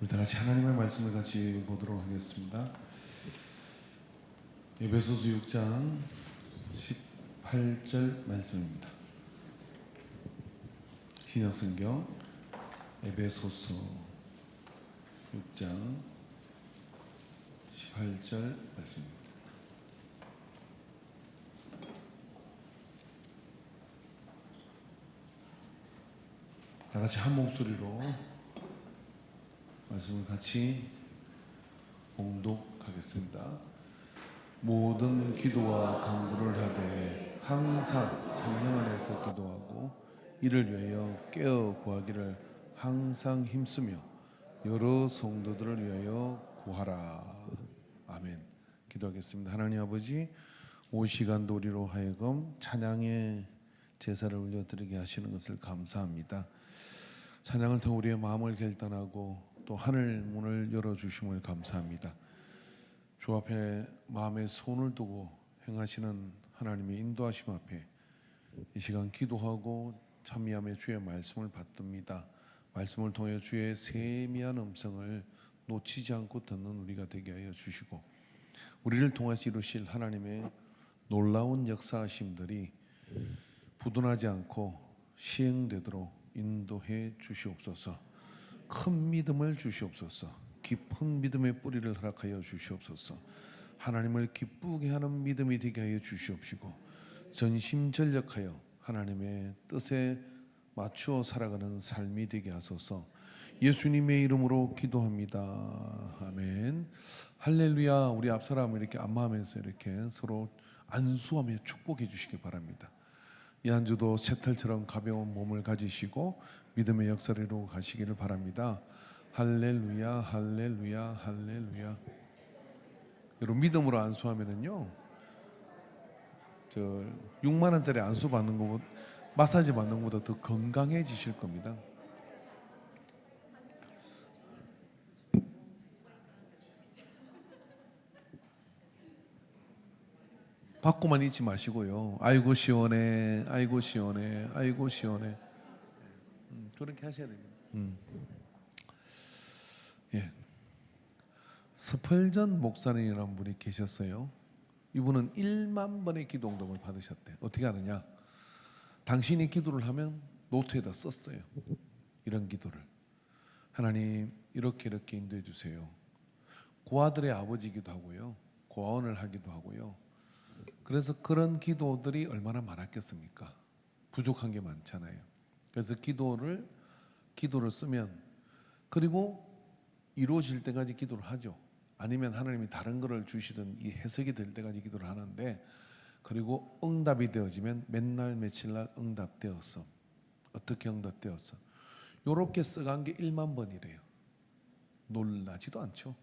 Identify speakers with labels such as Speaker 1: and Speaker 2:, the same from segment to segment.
Speaker 1: 우리 다 같이 하나님의 말씀을 같이 보도록 하겠습니다. 에베소서 6장 18절 말씀입니다. 신약성경 에베소서 6장 18절 말씀입니다. 다 같이 한 목소리로 말씀을 같이 봉독하겠습니다. 모든 기도와 간구를 하되 항상 성령 안에서 기도하고 이를 위하여 깨어 구하기를 항상 힘쓰며 여러 성도들을 위하여 구하라. 아멘. 기도하겠습니다. 하나님 아버지, 이 시간도 우리로 하여금 찬양의 제사를 올려드리게 하시는 것을 감사합니다. 찬양을 통해 우리의 마음을 결단하고 또 하늘 문을 열어주심을 감사합니다. 주 앞에 마음에 손을 두고 행하시는 하나님의 인도하심 앞에 이 시간 기도하고 참여하며 주의 말씀을 받듭니다. 말씀을 통해 주의 세미한 음성을 놓치지 않고 듣는 우리가 되게 하여 주시고 우리를 통해서 이루실 하나님의 놀라운 역사하심들이 부둔하지 않고 시행되도록 인도해 주시옵소서. 큰 믿음을 주시옵소서. 깊은 믿음의 뿌리를 허락하여 주시옵소서. 하나님을 기쁘게 하는 믿음이 되게 하여 주시옵시고 전심전력하여 하나님의 뜻에 맞추어 살아가는 삶이 되게 하소서. 예수님의 이름으로 기도합니다. 아멘. 할렐루야. 우리 앞사람을 이렇게 안마하면서 이렇게 서로 안수하며 축복해 주시기 바랍니다. 이 한 주도 새털처럼 가벼운 몸을 가지시고 믿음의 역사를 이루고 가시기를 바랍니다. 할렐루야, 할렐루야, 할렐루야. 여러분 믿음으로 안수하면은요, 6만 원짜리 안수 받는 것보다 마사지 받는 것보다 더 건강해지실 겁니다. 받고만 있지 마시고요. 아이고 시원해, 아이고 시원해, 아이고 시원해. 그렇게 하셔야 됩니다. 예. 스펄전 목사님이라는 분이 계셨어요. 이분은 1만 번의 기도 응답을 받으셨대. 어떻게 하느냐? 당신이 기도를 하면 노트에다 썼어요. 이런 기도를. 하나님 이렇게 인도해 주세요. 고아들의 아버지이기도 하고요. 고아원을 하기도 하고요. 그래서 그런 기도들이 얼마나 많았겠습니까? 부족한 게 많잖아요. 그래서 기도를 쓰면 그리고 이루어질 때까지 기도를 하죠. 아니면 하나님이 다른 거를 주시든 이 해석이 될 때까지 기도를 하는데 그리고 응답이 되어지면 맨날 며칠날 응답되었어. 어떻게 응답되었어? 요렇게 써간 게 1만 번이래요. 놀라지도 않죠.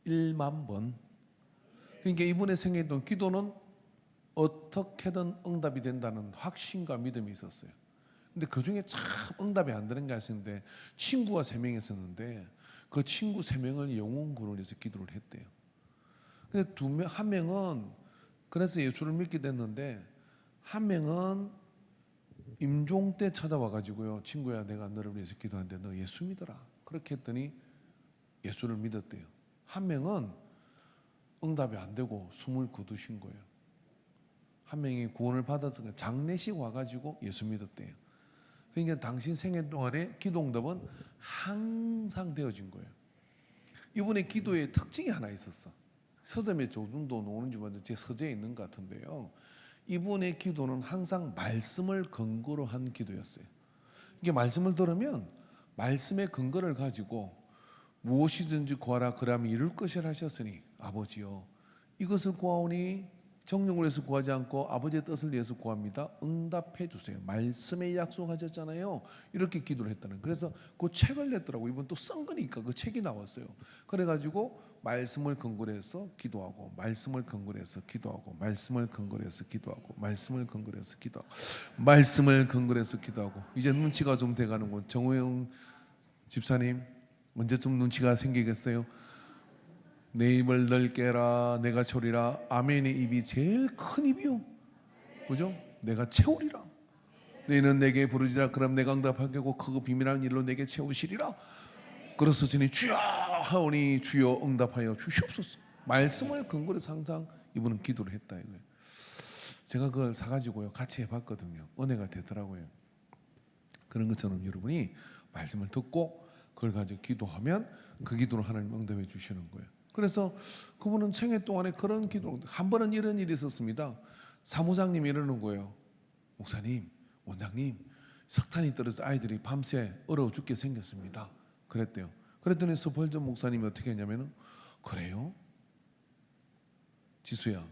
Speaker 1: 1만 번. 그러니까 이분의 생애에 있던 기도는 어떻게든 응답이 된다는 확신과 믿음이 있었어요. 근데 그 중에 참 응답이 안 되는 게 있었는데 친구가 3명 있었는데 그 친구 3명을 영혼구원을 위해서 기도를 했대요. 근데 한 명은 그래서 예수를 믿게 됐는데 한 명은 임종 때 찾아와 가지고요. 친구야 내가 너를 위해서 기도하는데 너 예수 믿어라. 그렇게 했더니 예수를 믿었대요. 한 명은 응답이 안 되고 숨을 거두신 거예요. 한 명이 구원을 받아서 장례식 와가지고 예수 믿었대요. 그러니까 당신 생애 동안에 기도 응답은 항상 되어진 거예요. 이분의 기도의 특징이 하나 있었어. 서점에 조금도 나오는지 모르는데 제 서재에 있는 것 같은데요. 이분의 기도는 항상 말씀을 근거로 한 기도였어요. 이게 말씀을 들으면 말씀의 근거를 가지고 무엇이든지 구하라 그러면 이룰 것이라 하셨으니 아버지여 이것을 구하오니 정령을 위해서 구하지 않고 아버지의 뜻을 위해서 구합니다. 응답해 주세요. 말씀에 약속하셨잖아요. 이렇게 기도를 했다는. 그래서 그 책을 냈더라고. 이분 또 쓴 거니까 그 책이 나왔어요. 그래가지고 말씀을 근거로 해서 기도하고 말씀을 근거로 해서 기도하고 말씀을 근거로 해서 기도하고 말씀을 근거로 해서 기도하고 말씀을 근거로 해서 기도하고 이제 눈치가 좀 돼가는군. 정호영 집사님 언제쯤 눈치가 생기겠어요? 내 입을 넓게 해라 내가 채우리라. 아멘의 입이 제일 큰 입이요. 그죠? 내가 채우리라. 너희는 내게 부르지라 그럼 내가 응답하겠고 크고 비밀한 일로 내게 채우시리라. 그러서지니 주여 하오니 주여 응답하여 주시옵소서. 말씀을 근거로 해서 항상 이분은 기도를 했다 이거예요. 제가 그걸 사가지고요 같이 해봤거든요. 은혜가 되더라고요. 그런 것처럼 여러분이 말씀을 듣고 그걸 가지고 기도하면 그 기도로 하나님 응답해 주시는 거예요. 그래서 그분은 생애 동안에 그런 기도, 한 번은 이런 일이 있었습니다. 사무장님이 이러는 거예요. 목사님, 원장님, 석탄이 떨어져 아이들이 밤새 얼어 죽게 생겼습니다. 그랬대요. 그랬더니 스펄전 목사님이 어떻게 했냐면은, 그래요? 지수야,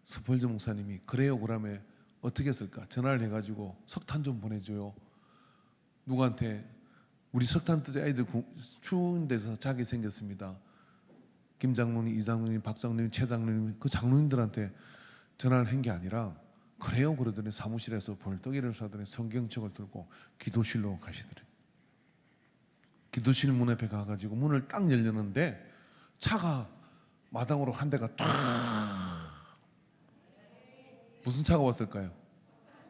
Speaker 1: 스펄전 목사님이 그래요 그러면 어떻게 했을까? 전화를 해가지고 석탄 좀 보내줘요. 누구한테? 우리 석탄 뜨지 아이들 추운 데서 자게 생겼습니다. 김 장로님, 이 장로님, 박 장로님, 최 장로님, 그 장로님들한테 전화를 한 게 아니라 그래요 그러더니 사무실에서 벌떡 일어나더니 성경책을 들고 기도실로 가시더래요. 기도실 문 앞에 가가지고 문을 딱 열렸는데 차가 마당으로 한 대가 탁, 무슨 차가 왔을까요?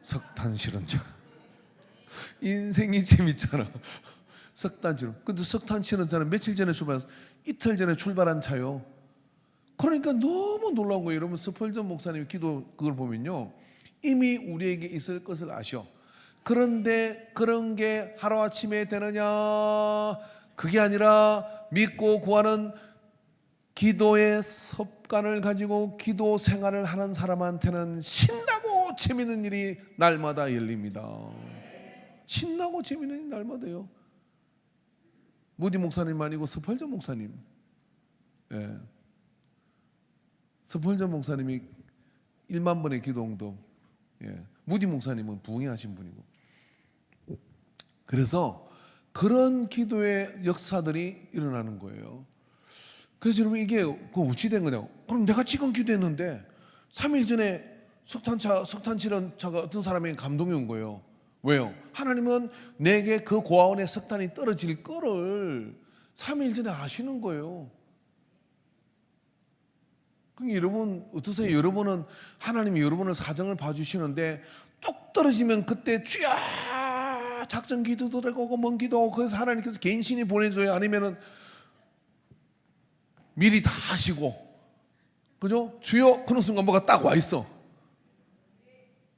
Speaker 1: 석탄 실은 차. 인생이 재밌잖아. 석탄 실은. 근데 석탄 실은 차는 며칠 전에 출발해서 이틀 전에 출발한 차요. 그러니까 너무 놀라운 거예요. 여러분 스펄전 목사님 기도 그걸 보면요, 이미 우리에게 있을 것을 아셔. 그런데 그런 게 하루아침에 되느냐? 그게 아니라 믿고 구하는 기도의 습관을 가지고 기도 생활을 하는 사람한테는 신나고 재미있는 일이 날마다 열립니다. 신나고 재미있는 일이 날마다요. 무디 목사님 아니고 스펄전 목사님. 예. 스펄전 목사님이 1만 번의 기도 응답. 예. 무디 목사님은 부흥하신 분이고. 그래서 그런 기도의 역사들이 일어나는 거예요. 그래서 여러분 이게 그 어찌된 거냐? 그럼 내가 지금 기도했는데 3일 전에 석탄 실은 차가 어떤 사람에게 감동이 온 거예요. 왜요? 하나님은 내게 그 고아원에 석탄이 떨어질 거를 3일 전에 아시는 거예요. 그럼 여러분 어떠세요? 여러분은 하나님이 여러분의 사정을 봐주시는데 뚝 떨어지면 그때 주야 작전 기도도 되고 먼 기도, 그래서 하나님께서 개인신이 보내줘요? 아니면은 미리 다 하시고, 그죠? 주여 그런 순간 뭐가 딱 와 있어.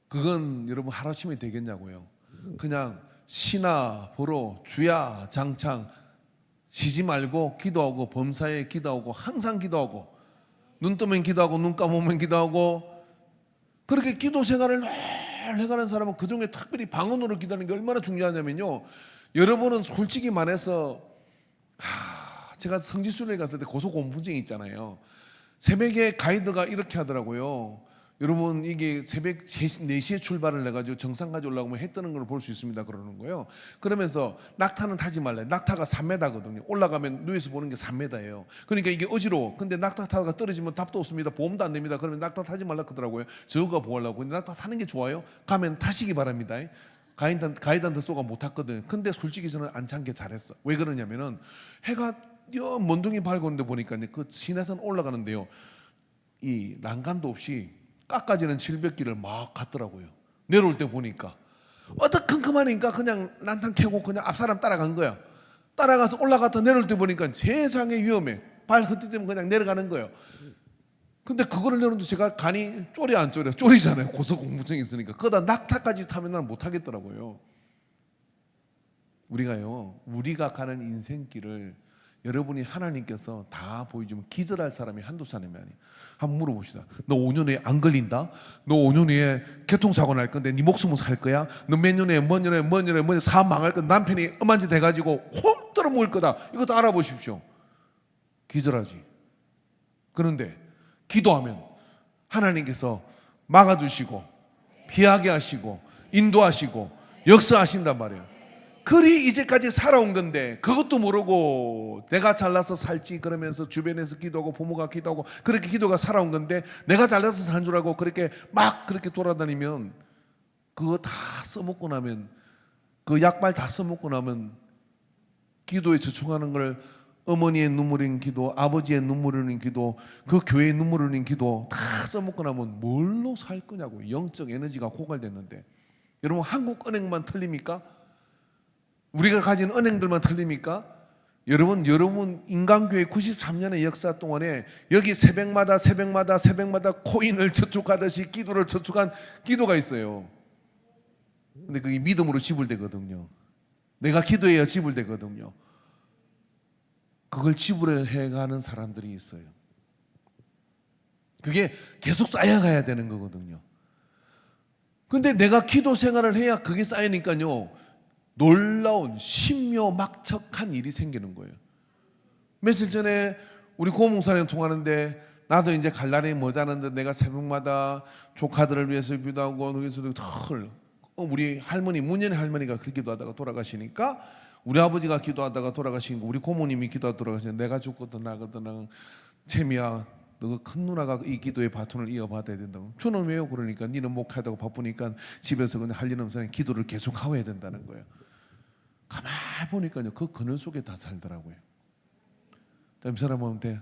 Speaker 1: 그건 여러분 하루아침에 되겠냐고요. 그냥 시나 보러 주야 장창 쉬지 말고 기도하고, 범사에 기도하고, 항상 기도하고, 눈 뜨면 기도하고 눈 감으면 기도하고, 그렇게 기도 생활을 늘 해가는 사람은 그중에 특별히 방언으로 기도하는 게 얼마나 중요하냐면요, 여러분은 솔직히 말해서 제가 성지순례 갔을 때 고소공포증이 있잖아요. 새벽에 가이드가 이렇게 하더라고요. 여러분 이게 새벽 4시에 출발을 해가지고 정상까지 올라가면 해 뜨는 걸 볼 수 있습니다 그러는 거예요. 그러면서 낙타는 타지 말래. 낙타가 3m거든요 올라가면 누에서 보는 게 3m예요 그러니까 이게 어지러워. 근데 낙타 타다가 떨어지면 답도 없습니다. 보험도 안 됩니다. 그러면 낙타 타지 말라 그러더라고요. 저가 보려고. 근데 낙타 타는 게 좋아요? 가면 타시기 바랍니다. 가이드한테 쏘가 못 탔거든. 근데 솔직히 저는 안 찬 게 잘했어. 왜 그러냐면은 해가 먼둥이 밝았는데 보니까 그 시내산 올라가는데요, 이 난간도 없이 깎아지는 질벽길을 막 갔더라고요. 내려올 때 보니까 어떡큼큼하니까 그냥 란탄 켜고 그냥 앞사람 따라간 거야. 따라가서 올라갔다 내려올 때 보니까 세상에 위험해. 발 흩어지면 그냥 내려가는 거예요. 근데 그거를 내려오는데 제가 간이 쫄이 안 쫄려? 쫄이잖아요. 고소공포증이 있으니까. 그러다 낙타까지 타면 난 못 하겠더라고요. 우리가 가는 인생길을 여러분이 하나님께서 다 보여주면 기절할 사람이 한두 사람이 아니에요. 한번 물어봅시다. 너 5년 후에 안 걸린다? 너 5년 후에 교통사고 날 건데 네 목숨은 살 거야? 너 몇 년에 뭔 년에 사업 망할 건데 남편이 엄한지 돼가지고 홀 떨어먹을 거다. 이것도 알아보십시오. 기절하지. 그런데 기도하면 하나님께서 막아주시고 피하게 하시고 인도하시고 역사하신단 말이에요. 그리 이제까지 살아온 건데 그것도 모르고 내가 잘나서 살지 그러면서 주변에서 기도하고 부모가 기도하고 그렇게 기도가 살아온 건데 내가 잘나서 사는 줄 알고 그렇게 막 그렇게 돌아다니면 그거 다 써먹고 나면, 그 약발 다 써먹고 나면 기도에 저촉하는 걸 어머니의 눈물 흘린 기도, 아버지의 눈물 흘린 기도, 그 교회의 눈물 흘린 기도 다 써먹고 나면 뭘로 살 거냐고. 영적 에너지가 고갈됐는데. 여러분 한국은행만 틀립니까? 우리가 가진 은행들만 틀립니까? 여러분 인간교회 93년의 역사 동안에 여기 새벽마다 코인을 저축하듯이 기도를 저축한 기도가 있어요. 근데 그게 믿음으로 지불되거든요. 내가 기도해야 지불되거든요. 그걸 지불해 가는 사람들이 있어요. 그게 계속 쌓여가야 되는 거거든요. 근데 내가 기도 생활을 해야 그게 쌓이니까요, 놀라운 신묘막측한 일이 생기는 거예요. 며칠 전에 우리 고목사님 통하는데, 나도 이제 갈 날이 머지않은데 내가 새벽마다 조카들을 위해서 기도하고, 우리 할머니, 문연의 할머니가 그렇게 기도하다가 돌아가시니까, 우리 아버지가 기도하다가 돌아가시니까, 우리 고모님이 기도하다가 돌아가시니까, 내가 죽거든 나거든, 채미야, 너 큰 누나가 이 기도의 바톤을 이어받아야 된다고. 저는 왜요? 그러니까 니는 목하다고 바쁘니까 집에서 그냥 할 일 없으면 기도를 계속 하고 해야 된다는 거예요. 가만히 보니까요, 그 그늘 속에 다 살더라고요. 다음 사람한테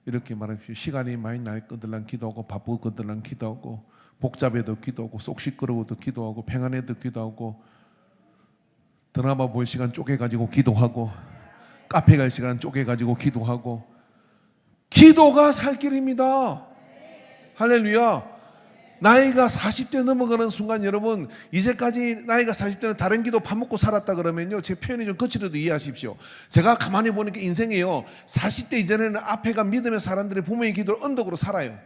Speaker 1: 이렇게 말합시오. 시간이 많이 날 것들랑 기도하고, 바쁠 것들랑 기도하고, 복잡해도 기도하고, 속 시끄러워도 기도하고, 평안해도 기도하고, 드라마 볼 시간 쪼개가지고 기도하고, 카페 갈 시간 쪼개가지고 기도하고, 기도가 살 길입니다. 할렐루야. 나이가 40대 넘어가는 순간, 여러분, 이제까지 나이가 40대는 다른 기도 밥 먹고 살았다 그러면요, 제 표현이 좀 거칠어도 이해하십시오. 제가 가만히 보니까 인생이요, 40대 이전에는 앞에가 믿음의 사람들이 부모의 기도를 언덕으로 살아요.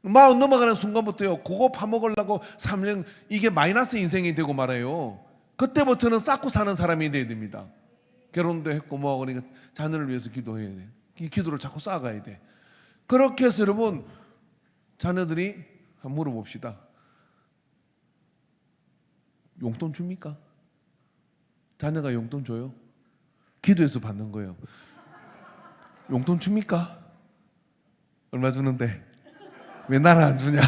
Speaker 1: 40 넘어가는 순간부터요, 그거 밥 먹으려고 살면 이게 마이너스 인생이 되고 말아요. 그때부터는 쌓고 사는 사람이 돼야 됩니다. 결혼도 했고 뭐하고, 그러니까 자녀를 위해서 기도해야 돼요. 이 기도를 자꾸 쌓아가야 돼. 그렇게 해서 여러분, 자녀들이 한번 물어봅시다. 용돈 줍니까? 자녀가 용돈 줘요? 기도해서 받는 거예요. 용돈 줍니까? 얼마 주는데? 왜 나를 안 주냐?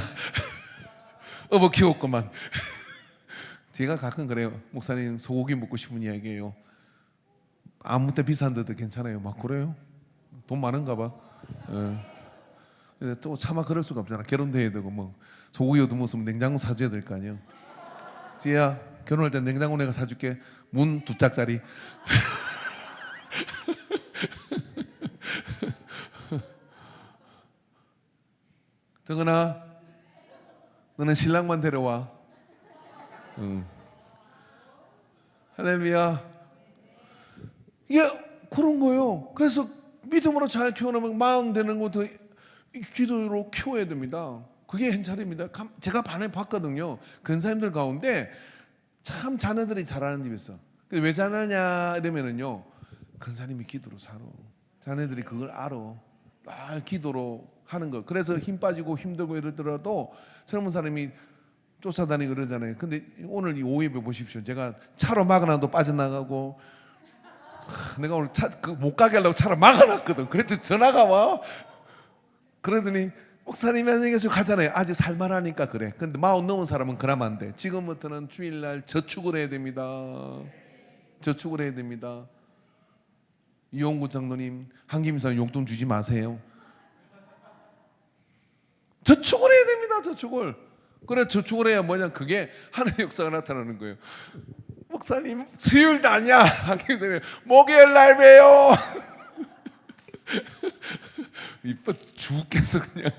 Speaker 1: 어버 키웠구만. 제가 가끔 그래요. 목사님, 소고기 먹고 싶은 이야기예요. 아무 때 비싼 데도 괜찮아요. 막 그래요. 돈 많은가 봐. 또 차마 그럴 수가 없잖아. 결혼도 해야 되고, 뭐 소고기 얻으면 냉장고 사줘야 될 거 아니에요. 지혜야, 결혼할 때 냉장고 내가 사줄게. 문 2짝짜리. 정은아, 너는 신랑만 데려와. 할렐루야. 이게 그런 거예요. 그래서 믿음으로 잘 키워놓으면 마음 되는 것도 기도로 키워야 됩니다. 그게 현찰입니다. 제가 반에 봤거든요. 근사님들 가운데 참 자녀들이 잘하는 집이 있어. 왜 잘하냐 이러면은요, 근사님이 기도로 살아. 자녀들이 그걸 알아. 날 기도로 하는 거. 그래서 힘 빠지고 힘들고 이러더라도 젊은 사람이 쫓아다니고 그러잖아요. 근데 오늘 이 오후에 보십시오. 제가 차로 막아놔도 빠져나가고, 내가 오늘 못 가게 하려고 차를 막아놨거든. 그랬더니 전화가 와. 그러더니 목사님이 안녕히 계시고 가잖아요. 아직 살만하니까 그래. 근데 40 넘은 사람은 그러면 안 돼. 지금부터는 주일날 저축을 해야 됩니다. 저축을 해야 됩니다. 이용구 장로님, 한김이사 용돈 주지 마세요. 저축을 해야 됩니다. 저축을. 그래, 저축을 해야 뭐냐, 그게 하나님의 역사가 나타나는 거예요. 목사님, 수요일도 아니야. 목요일 날 봬요. 이뻐 죽겠어 그냥.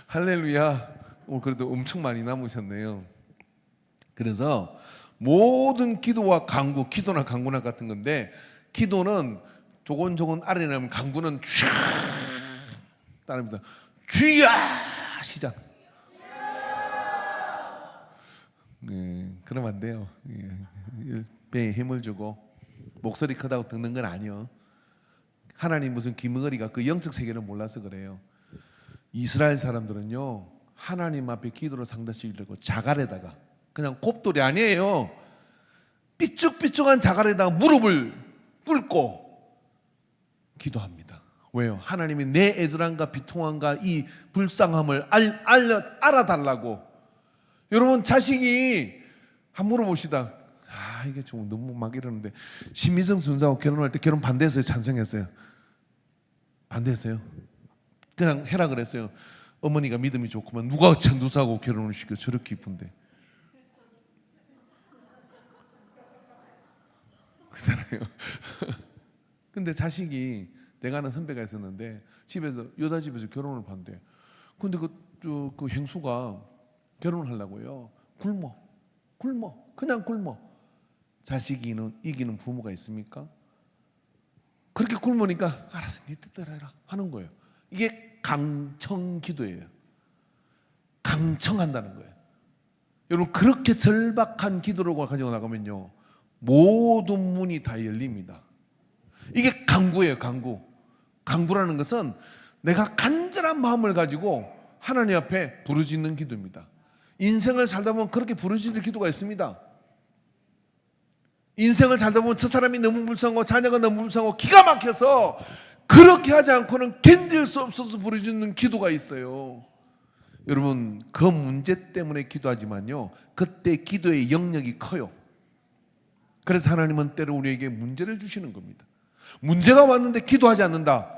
Speaker 1: 할렐루야. 오늘 그래도 엄청 많이 남으셨네요. 그래서 모든 기도와 간구, 기도나 간구나 같은 건데, 기도는 조곤조곤 아래나면 강구는 쫙 따릅니다. 주야 시작. 그러면 안 돼요. 배에 힘을 주고 목소리 크다고 듣는 건 아니요. 하나님 무슨 기머거리가 그 영적 세계를 몰라서 그래요. 이스라엘 사람들은요, 하나님 앞에 기도를 상대시키려고 자갈에다가, 그냥 곱돌이 아니에요, 삐쭉삐쭉한 자갈에다가 무릎을 꿇고 기도합니다. 왜요? 하나님이 내 애절함과 비통함과 이 불쌍함을 알아달라고. 여러분, 자식이 한번 물어봅시다. 이게 좀 너무 막 이러는데, 신미성 순사하고 결혼할 때 결혼 반대했어요? 찬성했어요? 반대했어요? 그냥 해라 그랬어요? 어머니가 믿음이 좋구만. 누가 천두사하고 결혼을 시켜? 저렇게 이쁜데. 그잖아요. 근데 자식이, 내가 아는 선배가 있었는데 집에서, 여자 집에서 결혼을 반대. 근데 그 행수가 결혼을 하려고요. 굶어 그냥 굶어. 자식이 이기는 부모가 있습니까? 그렇게 굶으니까 알았어, 네 뜻대로 해라 하는 거예요. 이게 강청 기도예요. 강청한다는 거예요. 여러분, 그렇게 절박한 기도를 가지고 나가면요, 모든 문이 다 열립니다. 이게 강구예요. 강구라는 것은 내가 간절한 마음을 가지고 하나님 앞에 부르짖는 기도입니다. 인생을 살다 보면 그렇게 부르짖을 기도가 있습니다. 인생을 살다 보면 저 사람이 너무 불쌍하고 자녀가 너무 불쌍하고 기가 막혀서 그렇게 하지 않고는 견딜 수 없어서 부르짖는 기도가 있어요. 여러분, 그 문제 때문에 기도하지만요, 그때 기도의 영역이 커요. 그래서 하나님은 때로 우리에게 문제를 주시는 겁니다. 문제가 왔는데 기도하지 않는다,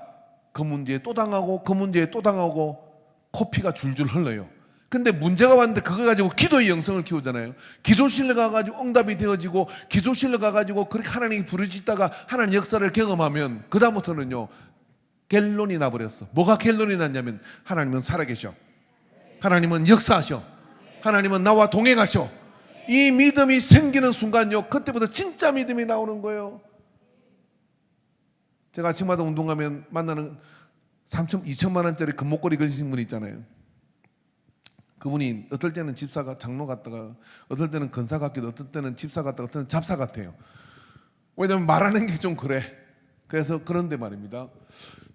Speaker 1: 그 문제에 또 당하고 그 문제에 또 당하고 코피가 줄줄 흘러요. 근데 문제가 왔는데 그걸 가지고 기도의 영성을 키우잖아요. 기도실에 가가지고 응답이 되어지고, 기도실에 가가지고 그렇게 하나님이 부르짖다가 하나님 역사를 경험하면 그 다음부터는요, 갤론이 나버렸어. 뭐가 갤론이 났냐면, 하나님은 살아계셔, 하나님은 역사하셔, 하나님은 나와 동행하셔. 이 믿음이 생기는 순간요, 그때부터 진짜 믿음이 나오는 거예요. 제가 아침마다 운동하면 만나는 2천만 원짜리 금목걸이 걸리신 분 있잖아요. 그분이 어떨 때는 집사가 장로 같다가, 어떨 때는 건사 같기도, 어떨 때는 집사 같다가, 어떨 때는 잡사 같아요. 왜냐하면 말하는 게 좀 그래. 그래서 그런데 말입니다,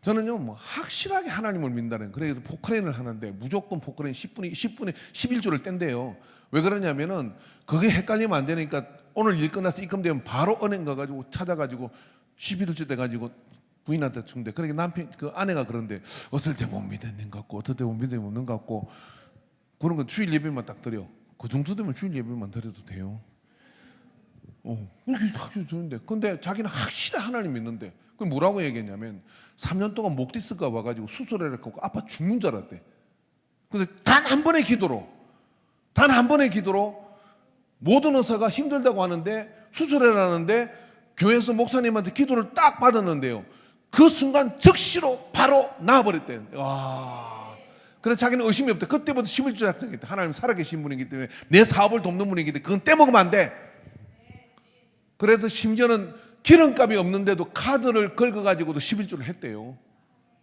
Speaker 1: 저는요, 뭐 확실하게 하나님을 믿는다는, 그래서 포크레인을 하는데 무조건 포크레인 10분에 11조를 뗀대요. 왜 그러냐면은 그게 헷갈리면 안 되니까, 오늘 일 끝나서 입금되면 바로 은행 가가지고 찾아가지고 11조 돼가지고 부인한테 준대. 그러니까 그 아내가 그런데 어떨 때 못 믿는 것 같고, 어떨 때 못 믿는 것 같고, 그런 건 주일 예배만 딱 드려. 그 정도 되면 주일 예배만 드려도 돼요. 그렇게 하기 좋은데. 근데 자기는 확실히 하나님 믿는데, 그 뭐라고 얘기했냐면, 3년 동안 목 디스크가 와가지고 수술을 했고 아파 죽는 줄 알았대. 근데 단 한 번의 기도로 모든 의사가 힘들다고 하는데, 수술해라는데 교회에서 목사님한테 기도를 딱 받았는데요, 그 순간 즉시로 바로 나아버렸대. 와. 그래서 자기는 의심이 없대. 그때부터 11조 작정했대. 하나님 살아계신 분이기 때문에, 내 사업을 돕는 분이기 때문에 그건 떼먹으면 안 돼. 그래서 심지어는 기름값이 없는데도 카드를 긁어가지고도 11조를 했대요.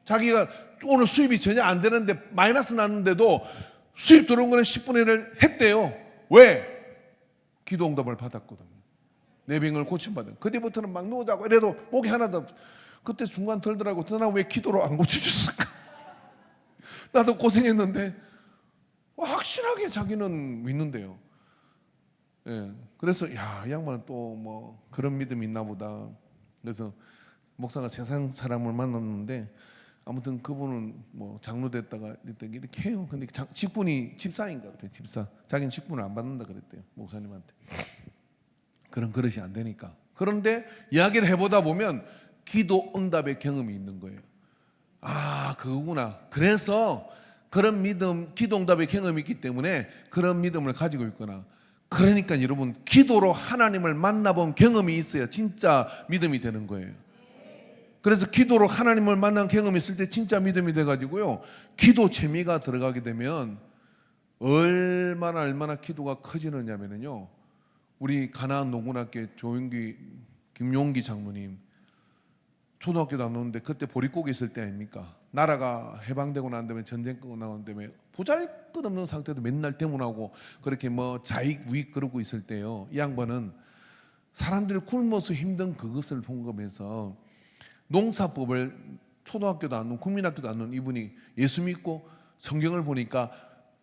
Speaker 1: 자기가 오늘 수입이 전혀 안 되는데, 마이너스 났는데도 수입 들어온 거는 10분의 1을 했대요. 왜? 기도 응답을 받았거든요. 내 병을 고침받은. 그때부터는 막 누워자고 이래도 목이 하나도 없어. 그때 순간 들더라고, 나 왜 기도로 안 고쳐줬을까? 나도 고생했는데. 확실하게 자기는 믿는데요. 예, 그래서 이 양반은 또 뭐 그런 믿음이 있나 보다. 그래서 목사가 세상 사람을 만났는데, 아무튼 그분은 뭐 장로 됐다가 이렇게 해요. 근데 직분이 집사인 것 같아요. 집사. 자기는 직분을 안 받는다 그랬대요, 목사님한테. 그런 그릇이 안 되니까. 그런데 이야기를 해보다 보면 기도 응답의 경험이 있는 거예요. 그거구나. 그래서 그런 믿음, 기도 응답의 경험이 있기 때문에 그런 믿음을 가지고 있구나. 그러니까 여러분, 기도로 하나님을 만나본 경험이 있어야 진짜 믿음이 되는 거예요. 그래서 기도로 하나님을 만난 경험이 있을 때 진짜 믿음이 돼가지고요, 기도 재미가 들어가게 되면 얼마나 기도가 커지느냐면요, 우리 가나안 농군학교 김용기 장로님, 초등학교 다녔는데 그때 보릿고개 있을 때 아닙니까? 나라가 해방되고 난 다음에 전쟁 끝나고 나온 다음에 보잘것없는 상태도 맨날 대문하고 그렇게 뭐 자익 우익 그러고 있을 때요, 이 양반은 사람들이 굶어서 힘든 그것을 본거면서 농사법을, 초등학교도 안 놓은 국민학교도 안 놓은 이분이 예수 믿고 성경을 보니까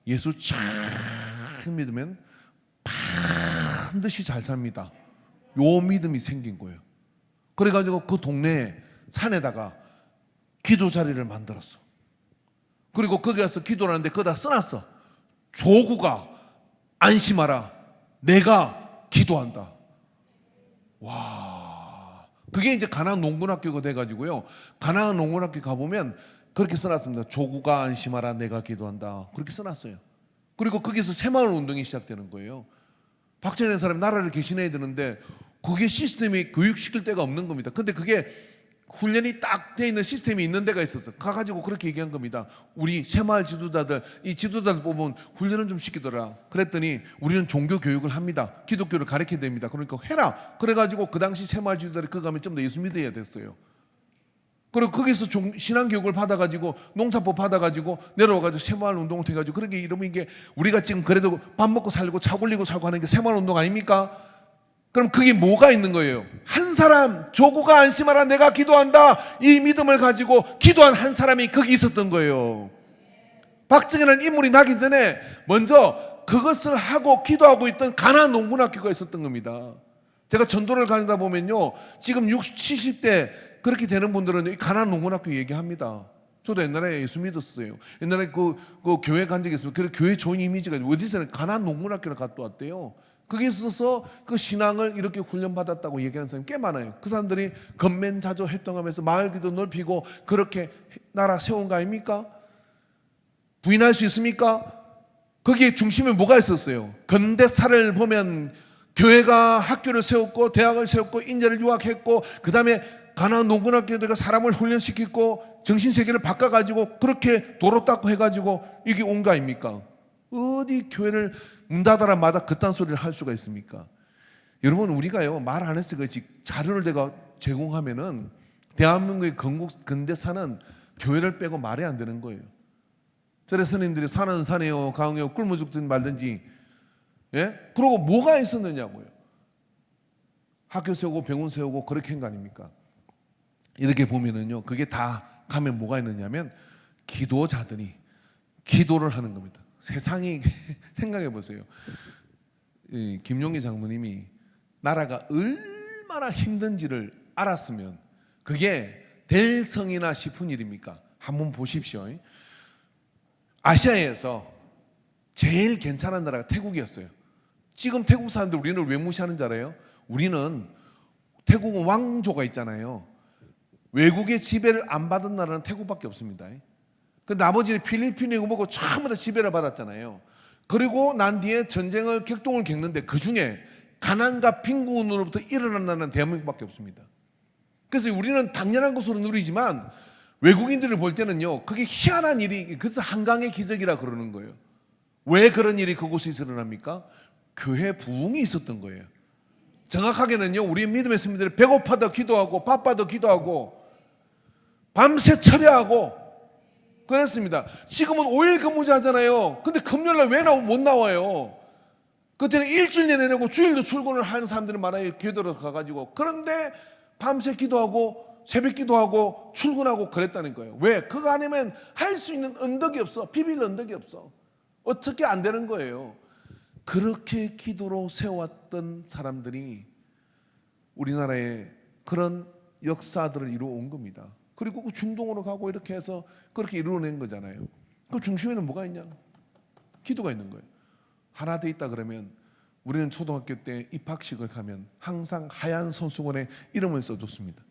Speaker 1: 예수 참 믿으면 반드시 잘 삽니다. 요 믿음이 생긴 거예요. 그래가지고 그 동네에 산에다가 기도 자리를 만들었어. 그리고 거기 가서 기도를 하는데 거기다 써놨어. 조구가 안심하라, 내가 기도한다. 와, 그게 이제 가나안 농군학교가 돼가지고요, 가나안 농군학교 가보면 그렇게 써놨습니다. 조구가 안심하라, 내가 기도한다. 그렇게 써놨어요. 그리고 거기서 새마을 운동이 시작되는 거예요. 박정희 사람이 나라를 개신해야 되는데 그게 시스템이 교육시킬 데가 없는 겁니다. 근데 그게 훈련이 딱 돼 있는 시스템이 있는 데가 있었어. 가가지고 그렇게 얘기한 겁니다. 우리 새마을 지도자들, 이 지도자들 뽑으면 훈련을 좀 시키더라. 그랬더니 우리는 종교 교육을 합니다. 기독교를 가르쳐야 됩니다. 그러니까 해라. 그래가지고 그 당시 새마을 지도자들이 그 가면 좀 더 예수 믿어야 됐어요. 그리고 거기서 신앙교육을 받아가지고 농사법 받아가지고 내려와가지고 새마을 운동을 해가지고 그렇게 이러면 이게 우리가 지금 그래도 밥 먹고 살고 차 굴리고 살고 하는 게 새마을 운동 아닙니까? 그럼 그게 뭐가 있는 거예요? 한 사람, 조구가 안심하라 내가 기도한다, 이 믿음을 가지고 기도한 한 사람이 거기 있었던 거예요. 박정희라는 인물이 나기 전에 먼저 그것을 하고 기도하고 있던 가나안 농군학교가 있었던 겁니다. 제가 전도를 가다 보면요, 지금 60, 70대 그렇게 되는 분들은 이 가나안 농군학교 얘기합니다. 저도 옛날에 예수 믿었어요. 옛날에 그 교회 간 적이 있으면 그 교회 좋은 이미지가 어디서는 가나안 농군학교를 갔다 왔대요. 거기에 있어서 그 신앙을 이렇게 훈련받았다고 얘기하는 사람이 꽤 많아요. 그 사람들이 건면자조 활동하면서 마을기도 넓히고 그렇게 나라 세운 거 아닙니까? 부인할 수 있습니까? 거기에 중심에 뭐가 있었어요? 근대사를 보면 교회가 학교를 세웠고 대학을 세웠고 인재를 유학했고 그 다음에 가나안 농군학교들과 사람을 훈련시키고 정신세계를 바꿔가지고 그렇게 도로 닦고 해가지고 이게 온 거 아닙니까? 어디 교회를 문 닫아라 마다 그딴 소리를 할 수가 있습니까? 여러분, 우리가요 말 안 했을 거 자료를 내가 제공하면은 대한민국의 근대사는 교회를 빼고 말이 안 되는 거예요. 저래 스님들이 산은 산이요 강이요 굶어 죽든 말든지, 예? 그러고 뭐가 있었느냐고요. 학교 세우고 병원 세우고 그렇게 한 거 아닙니까? 이렇게 보면은요, 그게 다 가면 뭐가 있느냐면 기도자들이 기도를 하는 겁니다. 세상이 생각해 보세요. 김용기 장모님이 나라가 얼마나 힘든지를 알았으면 그게 될 성이나 싶은 일입니까? 한번 보십시오. 아시아에서 제일 괜찮은 나라가 태국이었어요. 지금 태국 사람들 우리는 왜 무시하는 줄 알아요? 우리는 태국은 왕조가 있잖아요. 외국의 지배를 안 받은 나라는 태국밖에 없습니다. 그 나머지 필리핀이고 뭐고 전부 다 지배를 받았잖아요. 그리고 난 뒤에 전쟁을 격동을 겪는데 그 중에 가난과 빈곤으로부터 일어난 나라는 대한민국밖에 없습니다. 그래서 우리는 당연한 것으로 누리지만 외국인들을 볼 때는요, 그게 희한한 일이, 그래서 한강의 기적이라 그러는 거예요. 왜 그런 일이 그곳에서 일어납니까? 교회 부흥이 있었던 거예요. 정확하게는요, 우리 믿음의 스님들이 배고파도 기도하고 바빠도 기도하고 밤새 철야하고 그랬습니다. 지금은 5일 근무제 하잖아요. 근데 금요일날 왜 못 나와요? 그때는 일주일 내내고 주일도 출근을 하는 사람들이 많아요. 교회로 가가지고. 그런데 밤새 기도하고 새벽 기도하고 출근하고 그랬다는 거예요. 왜? 그거 아니면 할 수 있는 언덕이 없어. 비빌 언덕이 없어. 어떻게 안 되는 거예요. 그렇게 기도로 세웠던 사람들이 우리나라에 그런 역사들을 이루어온 겁니다. 그리고 그 중동으로 가고 이렇게 해서 그렇게 이루어낸 거잖아요. 그 중심에는 뭐가 있냐? 기도가 있는 거예요. 하나 돼 있다 그러면 우리는 초등학교 때 입학식을 가면 항상 하얀 손수건에 이름을 써줬습니다.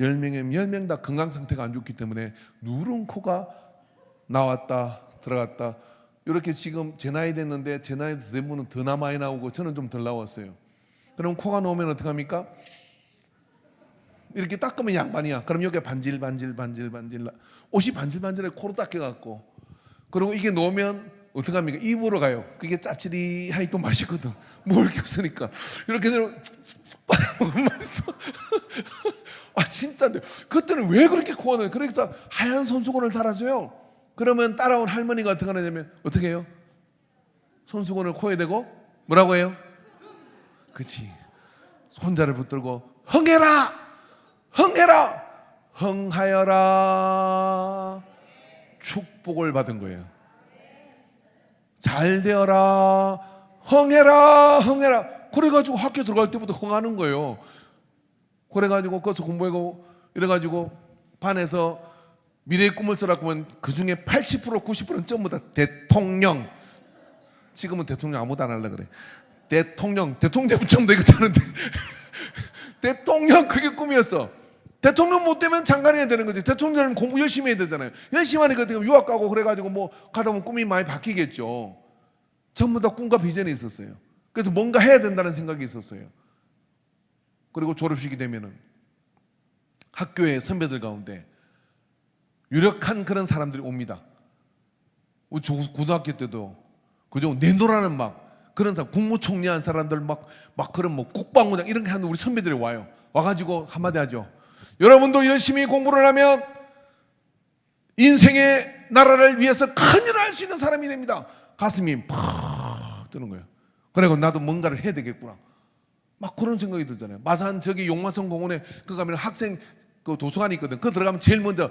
Speaker 1: 10명이면 10명 다 건강 상태가 안 좋기 때문에 누른 코가 나왔다 들어갔다. 이렇게 지금 제 나이 됐는데 제 나이 대부분은 더 많이 나오고 저는 좀 덜 나왔어요. 그럼 코가 나오면 어떡합니까? 이렇게 닦으면 양반이야. 그럼 여기가 반질 옷이 반질반질해 코로 닦여갖고, 그리고 이게 놓으면 어떡합니까? 입으로 가요. 그게 짭짤이하니 또 맛있거든. 먹을 게 없으니까 이렇게 되면 빨아먹으면 맛있어. 아 진짜인데 그때는 왜 그렇게 코가 나요? 그래서 하얀 손수건을 달아줘요. 그러면 따라온 할머니가 어떻게 하냐면 어떻게 해요? 손수건을 코에 대고 뭐라고 해요? 그치, 손자를 붙들고 흥해라 흥해라 흥하여라 축복을 받은 거예요. 잘 되어라 흥해라 흥해라. 그래가지고 학교 들어갈 때부터 흥하는 거예요. 그래가지고 거기서 공부하고 이래가지고 반에서 미래의 꿈을 써라고 하면 그중에 80% 90%는 전부 다 대통령. 지금은 대통령 아무도 안 하려고 그래. 대통령 되면 전부 다 이거 짜는데 대통령 그게 꿈이었어. 대통령 못 되면 장관이 해야 되는 거지. 대통령 되면 공부 열심히 해야 되잖아요. 열심히 하니까 유학 가고 그래가지고 뭐 가다 보면 꿈이 많이 바뀌겠죠. 전부 다 꿈과 비전이 있었어요. 그래서 뭔가 해야 된다는 생각이 있었어요. 그리고 졸업식이 되면은 학교의 선배들 가운데 유력한 그런 사람들이 옵니다. 우리 고등학교 때도 그죠? 내노라는 막 그런 사람, 국무총리한 사람들 막 그런 뭐 국방부장 이런 게 하는 우리 선배들이 와요. 와가지고 한마디 하죠. 여러분도 열심히 공부를 하면 인생의 나라를 위해서 큰 일을 할 수 있는 사람이 됩니다. 가슴이 팍 뜨는 거예요. 그리고 나도 뭔가를 해야 되겠구나. 막 그런 생각이 들잖아요. 마산 저기 용마성 공원에 그 가면 학생 그 도서관이 있거든. 그 들어가면 제일 먼저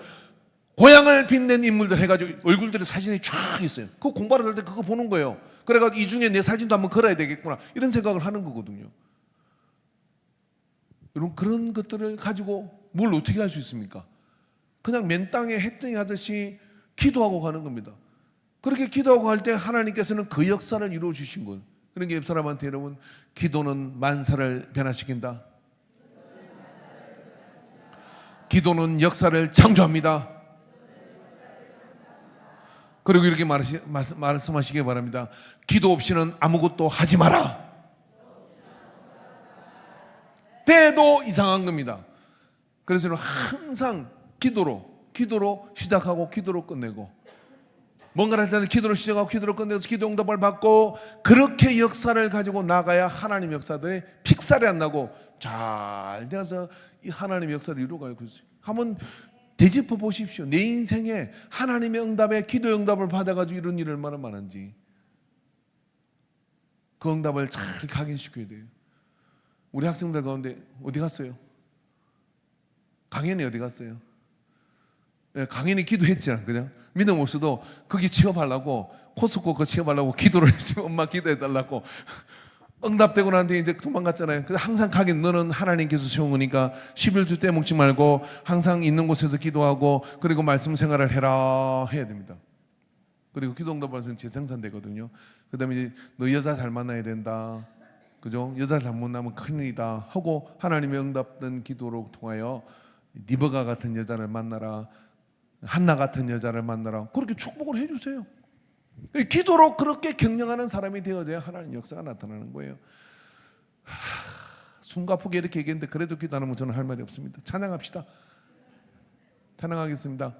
Speaker 1: 고향을 빛낸 인물들 해가지고 얼굴들의 사진이 쫙 있어요. 그거 공부를 할 때 그거 보는 거예요. 그래가지고 이 중에 내 사진도 한번 걸어야 되겠구나 이런 생각을 하는 거거든요. 여러분 그런 것들을 가지고 뭘 어떻게 할 수 있습니까? 그냥 맨 땅에 해등이 하듯이 기도하고 가는 겁니다. 그렇게 기도하고 갈 때 하나님께서는 그 역사를 이루어 주신 거예요. 그러니까 옆 사람한테 여러분 기도는 만사를 변화시킨다. 기도는 역사를 창조합니다. 그리고 이렇게 말씀하시기 바랍니다. 기도 없이는 아무것도 하지 마라. 때도 이상한 겁니다. 그래서 항상 기도로 시작하고 기도로 끝내고 뭔가를 할 때는 기도로 시작하고 기도로 끝내서 기도 응답을 받고 그렇게 역사를 가지고 나가야 하나님 역사들이 픽살이 안 나고 잘 되어서 이 하나님 역사를 이루어가요. 한번 되짚어 보십시오. 내 인생에 하나님의 응답에 기도 응답을 받아가지고 이런 일이 얼마나 많은지 그 응답을 잘 각인시켜야 돼요. 우리 학생들 가운데 어디 갔어요? 강연이 어디 갔어요? 네, 강연이 기도했잖아, 그죠? 믿음 없어도 거기 취업하려고 코스코 그 취업하려고 기도를 했어요. 엄마 기도해달라고. 응답되고 난 뒤에 이제 도망갔잖아요. 그래서 항상 가긴 너는 하나님께서 세운 거니까 11주 때 먹지 말고 항상 있는 곳에서 기도하고 그리고 말씀 생활을 해라 해야 됩니다. 그리고 기도 응답 받으면 재생산되거든요. 그 다음에 이제 너 여자 잘 만나야 된다. 그죠? 여자 잘 만나면 큰일이다 하고 하나님의 응답된 기도로 통하여 리버가 같은 여자를 만나라. 한나 같은 여자를 만나라. 그렇게 축복을 해주세요. 기도로 그렇게 경영하는 사람이 되어져야 하나님 역사가 나타나는 거예요. 숨가쁘게 이렇게 얘기했는데 그래도 기도 안 하면 저는 할 말이 없습니다. 찬양합시다. 찬양하겠습니다.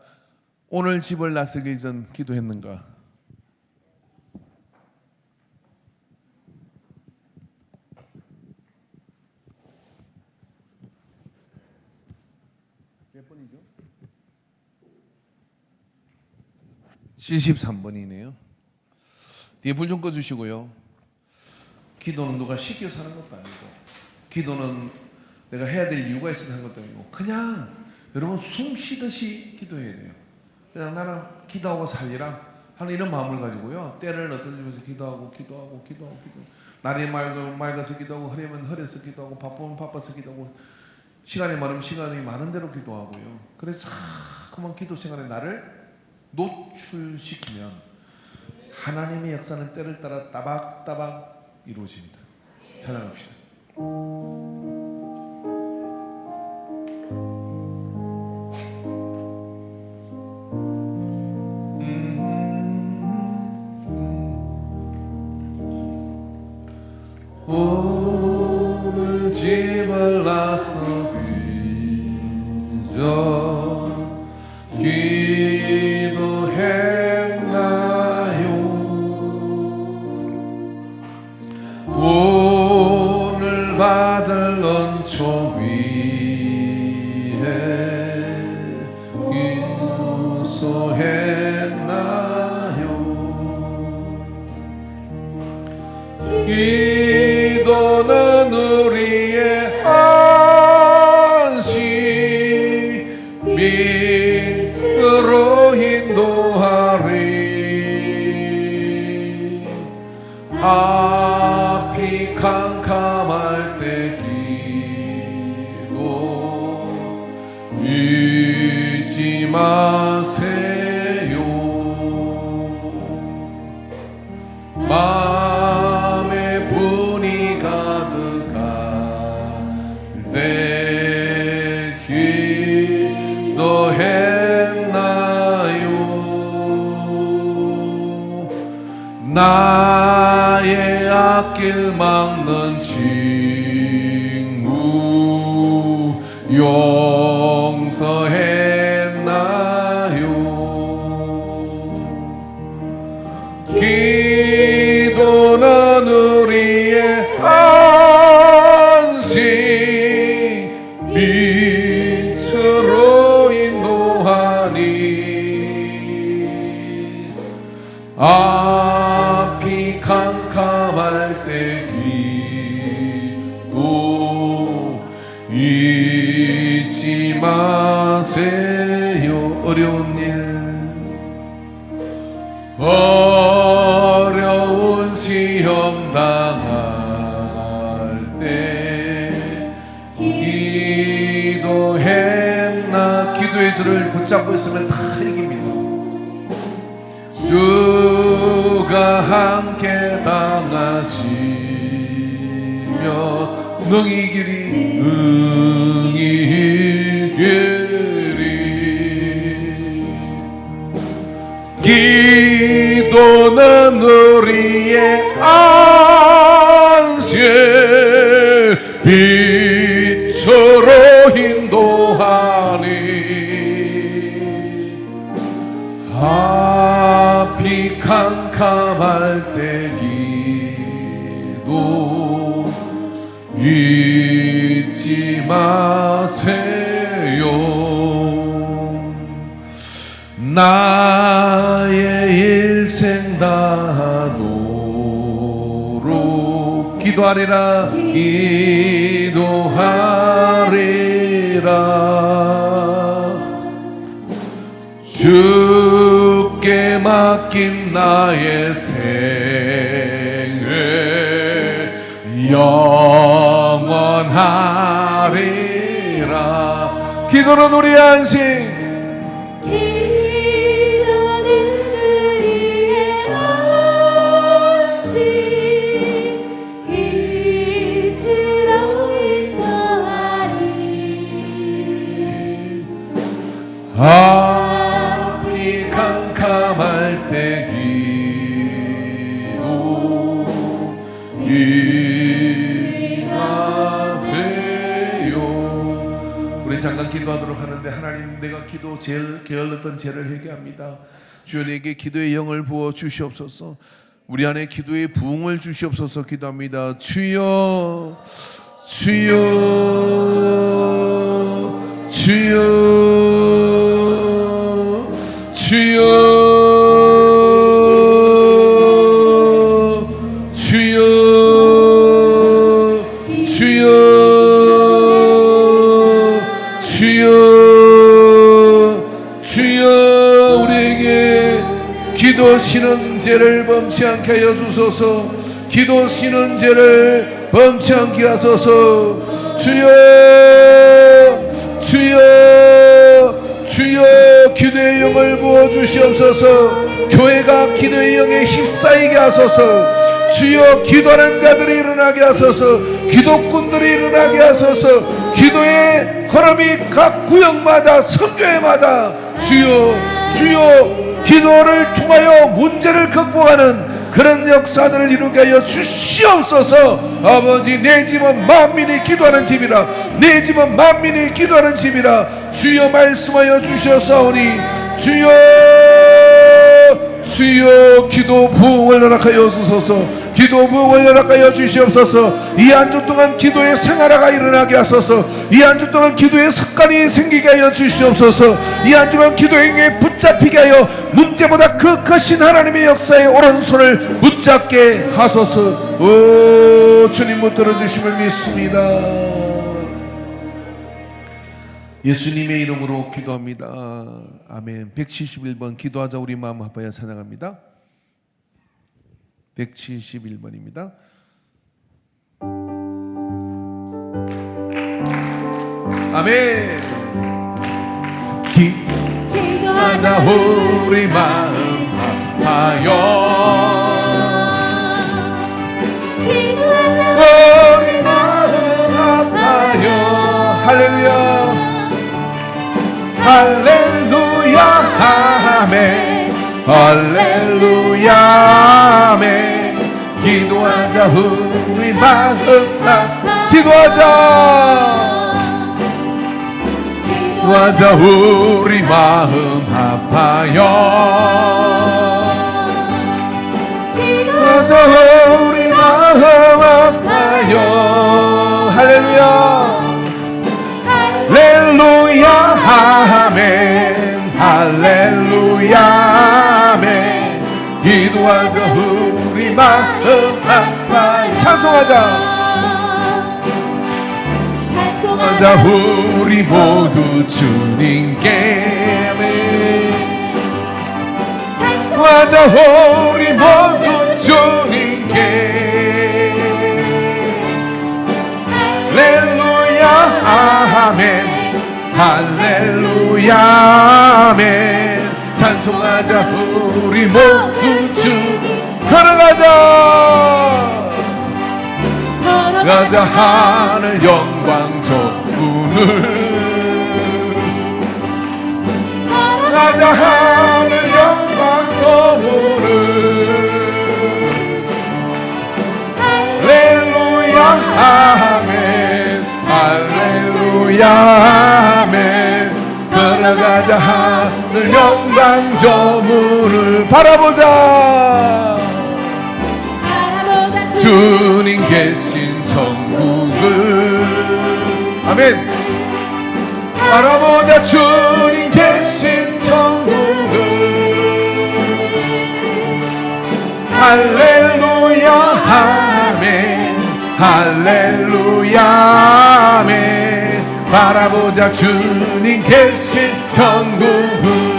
Speaker 1: 오늘 집을 나서기 전 기도했는가? 몇 번이죠? 73번이네요. 뒤에 불 좀 꺼주시고요. 기도는 누가 시켜서 하는 것도 아니고 기도는 내가 해야 될 이유가 있어서 하는 것도 아니고 그냥 여러분 숨 쉬듯이 기도해야 돼요. 그냥 나는 기도하고 살리라 하는 이런 마음을 가지고요. 때를 얻으면서 기도하고 날이 맑아서 기도하고 흐리면 흐려서 기도하고 바쁘면 바빠서 기도하고 시간이 많으면 시간이 많은 대로 기도하고요. 그래서 그만 기도 생활에 나를 노출시키면 하나님의 역사는 때를 따라 따박따박 이루어집니다. 찬양합시다. 오늘 집을 나서기 전 기도했나요? 오늘 받을 은총 위에 기도했나요? 기도는 우리의 안식 빛으로 인도하리. 앞이 캄캄할 때 기도 잊지 마세요. 마음에 분이 가득할 때 기도했나요? 나의 앞길 막는 친구 용서했나요? 기도는 우리의 안식 빛으로 인도하니 앞이 캄캄할 때 기도 잊지 마세요. 어려운 일, 어려운 시험 당할 때 기도했나. 기도의 줄을 붙잡고 있으면 다 이깁니다. 주가 함께 당하시며 능히 이기리, 능히 이기리. 기도는 우리의 안식 빛으로 인도하니 앞이 캄캄할 때 기도 잊지 마세요. 나의 일생 다하도록 기도하리라, 기도하리라. 주께 맡긴 나의 생애 영원하리라. 기도는 우리의 안식, 앞이 캄캄할 때 기도 잊지 마세요. 우리 잠깐 기도하도록 하는데, 하나님, 내가 기도 제일 게을렀던 죄를 회개합니다. 주여, 내게 기도의 영을 부어 주시옵소서. 우리 안에 기도의 부흥을 주시옵소서. 기도합니다. 주여, 주여, 주여, 주여, 주여, 주여, 주여, 주여. 우리에게 기도하시는 죄를 범치 않게 하여 주소서. 기도하시는 죄를 범치 않게 하소서. 주여, 주여, 주여. 기도의 영을 부어주시옵소서. 교회가 기도의 영에 휩싸이게 하소서. 주여, 기도하는 자들이 일어나게 하소서. 기도꾼들이 일어나게 하소서. 기도의 흐름이 각 구역마다, 성교회마다 주여, 주여, 기도를 통하여 문제를 극복하는 그런 역사들을 이루게 하여 주시옵소서. 아버지, 내 집은 만민이 기도하는 집이라, 내 집은 만민이 기도하는 집이라 주여 말씀하여 주셨사오니, 주여, 주여, 기도 부흥을 허락하여 주소서. 기도 부흥을 허락하여 주시옵소서. 이 한 주 동안 기도의 생활화가 일어나게 하소서. 이 한 주 동안 기도의 습관이 생기게 하여 주시옵소서. 이 한 주간 기도의 영에 붙잡히게 하여 문제보다 그 크신 하나님의 역사의 오른손을 붙잡게 하소서. 오, 주님 못 들어주심을 믿습니다. 예수님의 이름으로 기도합니다. 아멘. 171번 기도하자 우리 마음 합하여 찬양합니다. 171번입니다. 아멘. 기도하자 우리 마음 합하여, 우리 마음 합하여. 할렐루야, 할렐루야, 아멘. 할렐루야, 아멘. 기도하자 우리 마음 합, 기도하자. 기도하자 우리 마음 아파요. 기도하자 우리 마음 아파요. 할렐루야 할렐루야 아멘 할렐루야 아멘. 기도하자 우리 마음 아파요. 찬송하자 찬송하자 우리 모두 주님께. 찬송하자 우리 모두 주님께. 할렐루야 아멘 할렐루야 아멘. 찬송하자 우리 모두 주. 걸어가자 걸어가자 하늘 영광 저문을. 걸어가자 하늘 영광 저문을. 할렐루야 아멘 할렐루야 아멘. 걸어가자 하늘 영광 저문을. 바라보자 주님 계신 천국을. 아멘. 바라보자 주님 계신 천국을. 할렐루야 아멘 할렐루야 아멘. 바라보자 주님 계신 천국을.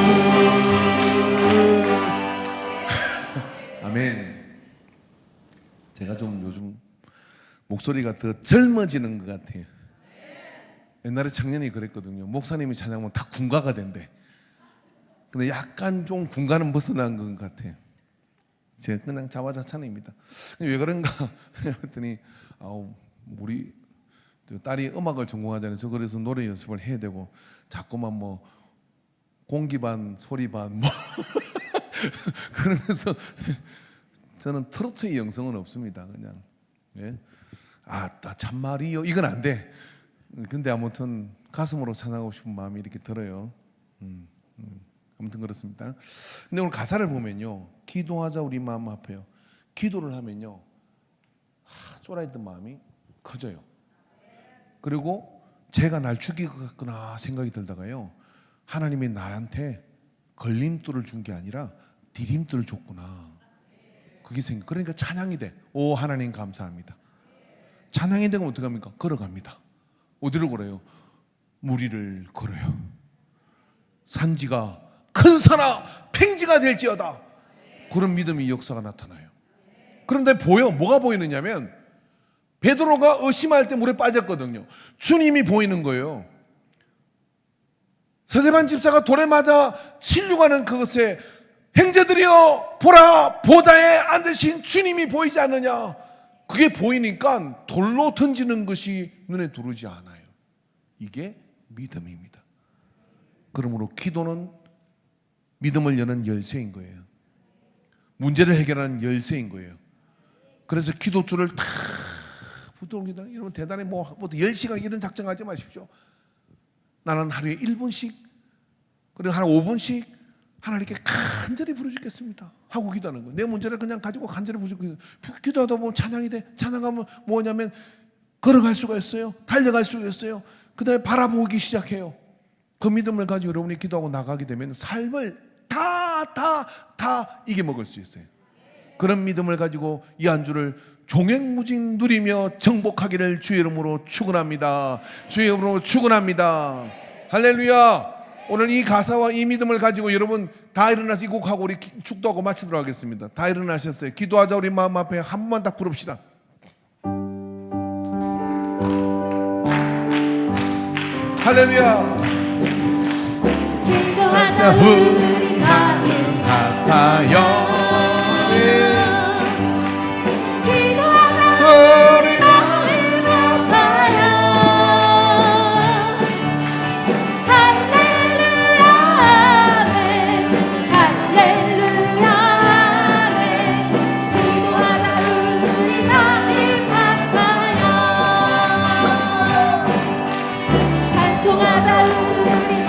Speaker 1: 아멘. 제가 좀 요즘 목소리가 더 젊어지는 것 같아요. 옛날에 청년이 그랬거든요. 목사님이 찬양하면 다 군가가 된대. 근데 약간 좀 군가는 벗어난 것 같아요. 제가 그냥 자화자찬입니다. 왜 그런가 했더니 우리 딸이 음악을 전공하잖아요. 저 그래서 노래 연습을 해야 되고 자꾸만 뭐 공기 반 소리 반 뭐 그러면서 저는 트로트의 영성은 없습니다. 그냥 예? 참말이요 이건 안 돼. 근데 아무튼 가슴으로 찬양하고 싶은 마음이 이렇게 들어요. 아무튼 그렇습니다. 근데 오늘 가사를 보면요, 기도하자 우리 마음 아파요. 기도를 하면요 쫄아있던 마음이 커져요. 그리고 제가 날 죽일 것 같구나 생각이 들다가요, 하나님이 나한테 걸림돌을 준 게 아니라 디딤돌을 줬구나, 그게 생각. 그러니까 찬양이 돼. 오 하나님 감사합니다. 찬양이 되면 어떻게 합니까? 걸어갑니다. 어디로 걸어요? 물 위를 걸어요. 산지가 큰 산아 팽지가 될지어다. 그런 믿음의 역사가 나타나요. 그런데 뭐가 보이느냐면 베드로가 의심할 때 물에 빠졌거든요. 주님이 보이는 거예요. 스데반 집사가 돌에 맞아 진류가는 그것에 형제들이여 보라, 보좌에 앉으신 주님이 보이지 않느냐. 그게 보이니까 돌로 던지는 것이 눈에 들어오지 않아요. 이게 믿음입니다. 그러므로 기도는 믿음을 여는 열쇠인 거예요. 문제를 해결하는 열쇠인 거예요. 그래서 기도줄을 다 붙들기다. 여러분 대단히 뭐 10시간 이런 작정하지 마십시오. 나는 하루에 1분씩 그리고 한 5분씩 하나님께 간절히 부르짖겠습니다 하고 기도하는 거예요. 내 문제를 그냥 가지고 간절히 부르짖고 기도하다 보면 찬양이 돼. 찬양하면 뭐냐면 걸어갈 수가 있어요. 달려갈 수가 있어요. 그 다음에 바라보기 시작해요. 그 믿음을 가지고 여러분이 기도하고 나가게 되면 삶을 다 이겨먹을 수 있어요. 그런 믿음을 가지고 이 한 주를 종횡무진 누리며 정복하기를 주의 이름으로 축원합니다. 주의 이름으로 축원합니다. 할렐루야. 오늘 이 가사와 이 믿음을 가지고 여러분 다 일어나서 이 곡하고 우리 축도하고 마치도록 하겠습니다. 다 일어나셨어요. 기도하자 우리 마음 앞에 한 번만 딱 부릅시다. 할렐루야. 기도하자 우리 마음 아파요. 우리 마음 아파요.
Speaker 2: 할렐루야 아멘 할렐루야 아멘. 기도하자 우리 마음 아파요. 찬송하자 우리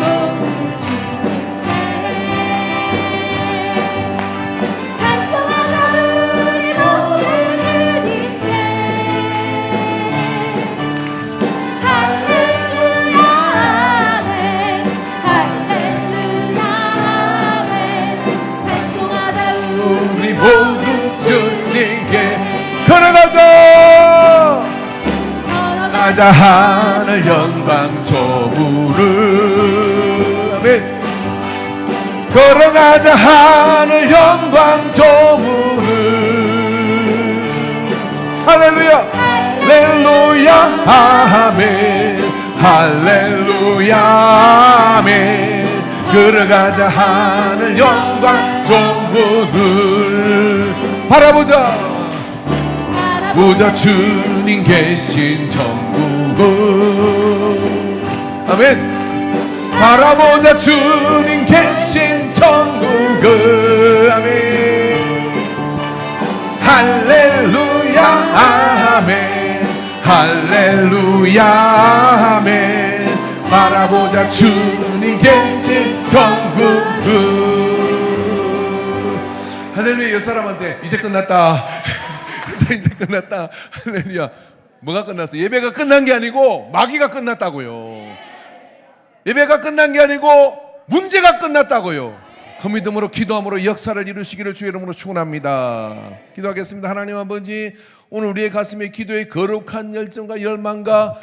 Speaker 1: 걸어가자 하늘 영광 저물을 아멘. 걸어가자 하늘 영광 저물을 할렐루야 할렐루야 아멘 할렐루야 아멘 걸어가자 하늘 영광 저물을 바라보자 보자 주님 계신 천국을 아멘 바라보자 주님 계신 천국을 아멘 할렐루야 아멘 할렐루야 아멘 바라보자 주님 계신 천국을 할렐루야. 이 사람한테 이제 끝났다 이제 끝났다 할렐루야. 뭐가 끝났어? 예배가 끝난 게 아니고 마귀가 끝났다고요. 예배가 끝난 게 아니고 문제가 끝났다고요. 그 믿음으로 기도함으로 역사를 이루시기를 주의 이름으로 축원합니다. 기도하겠습니다. 하나님 아버지, 오늘 우리의 가슴에 기도의 거룩한 열정과 열망과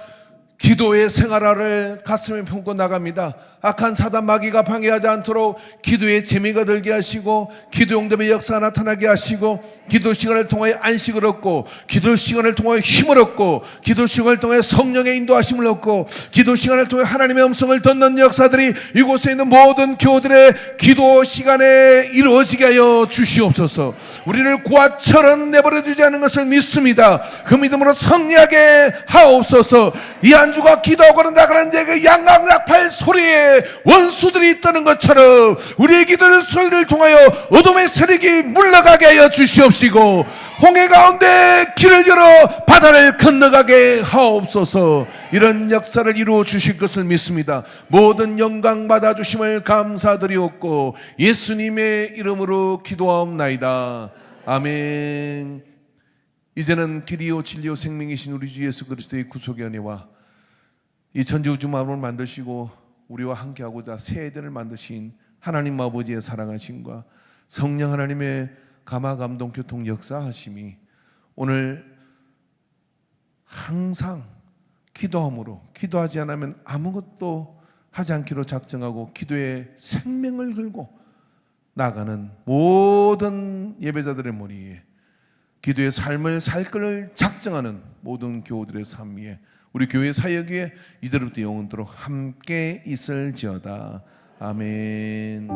Speaker 1: 기도의 생활화를 가슴에 품고 나갑니다. 악한 사단 마귀가 방해하지 않도록 기도의 재미가 들게 하시고 기도 응답의 역사가 나타나게 하시고 기도 시간을 통하여 안식을 얻고 기도 시간을 통하여 힘을 얻고 기도 시간을 통하여 성령의 인도하심을 얻고 기도 시간을 통해 하나님의 음성을 듣는 역사들이 이곳에 있는 모든 교우들의 기도 시간에 이루어지게 하여 주시옵소서. 우리를 고아처럼 내버려두지 않는 것을 믿습니다. 그 믿음으로 승리하게 하옵소서. 이 한 주가 기도하고 나가는 자에게 양강약팔 소리에 원수들이 있다는 것처럼 우리의 기도의 소리를 통하여 어둠의 세력이 물러가게 하여 주시옵시고 홍해 가운데 길을 열어 바다를 건너가게 하옵소서. 이런 역사를 이루어 주실 것을 믿습니다. 모든 영광 받아 주심을 감사드리옵고 예수님의 이름으로 기도하옵나이다. 아멘. 이제는 길이요 진리요 생명이신 우리 주 예수 그리스도의 구속의 은혜와 이 천지우주 만물을 만드시고 우리와 함께하고자 새 에덴을 만드신 하나님 아버지의 사랑하심과 성령 하나님의 감화 감동 교통 역사하심이 오늘 항상 기도함으로 기도하지 않으면 아무것도 하지 않기로 작정하고 기도의 생명을 걸고 나가는 모든 예배자들의 머리에 기도의 삶을 살 것을 작정하는 모든 교우들의 삶 위에 우리 교회 사역에 이제부터 영원토록 함께 있을지어다. 아멘.